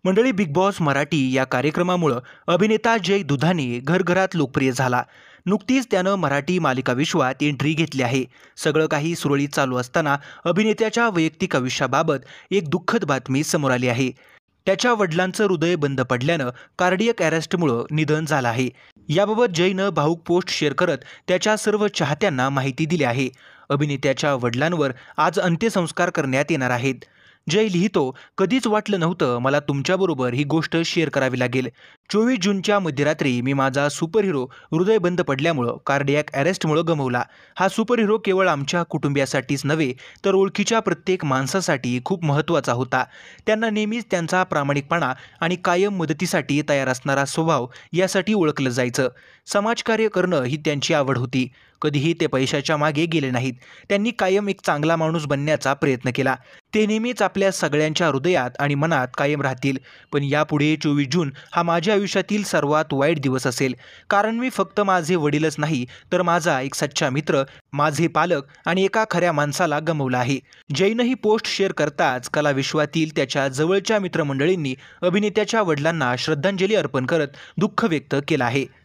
मंडळी, big boss Marathi या कार्यक्रमामुळे अभिनेता जय दुधाणे घरघरात लोकप्रिय झाला. नुकतीच त्यानं मराठी मालिका विश्वात एंट्री घेतली आहे. सगळं काही सुरळीत चालू असताना अभिनेत्याच्या वैयक्तिक आयुष्याबाबत एक दुःखद बातमी समोर आली आहे. त्याच्या वडिलांचं हृदय बंद पडल्यानं कार्डियक अरेस्टमुळे निधन झालं आहे. याबाबत जयनं भाऊक पोस्ट शेअर करत त्याच्या सर्व चाहत्यांना माहिती दिली आहे. अभिनेत्याच्या वडिलांवर आज अंत्यसंस्कार करण्यात येणार आहेत. जय लिहितो, कधीच वाटलं नव्हतं मला तुमच्याबरोबर ही गोष्ट शेअर करावी लागेल. 24 जूनच्या मध्यरात्री मी माझा सुपरहिरो हृदय बंद पडल्यामुळं कार्डियक अरेस्टमुळं गमावला. हा सुपरहिरो केवळ आमच्या कुटुंबियासाठीच नव्हे तर ओळखीच्या प्रत्येक माणसासाठी खूप महत्त्वाचा होता. त्यांना नेहमीच त्यांचा प्रामाणिकपणा आणि कायम मदतीसाठी तयार असणारा स्वभाव यासाठी ओळखलं जायचं. समाजकार्य करणं ही त्यांची आवड होती. कधीही ते पैशाच्या मागे गेले नाहीत. त्यांनी कायम एक चांगला माणूस बनण्याचा प्रयत्न केला. ते नेहमीच आपल्या सगळ्यांच्या हृदयात आणि मनात कायम राहतील. पण यापुढे 24 जून हा माझ्या आयुष्यातील सर्वात वाईट दिवस असेल. कारण मी फक्त माझे वडीलच नाही तर माझा एक सच्चा मित्र, माझे पालक आणि एका खऱ्या माणसाला गमावला आहे. जयनं ही पोस्ट शेअर करताच कला विश्वातील त्याच्या जवळच्या मित्रमंडळींनी अभिनेत्याच्या वडिलांना श्रद्धांजली अर्पण करत दुःख व्यक्त केलं आहे.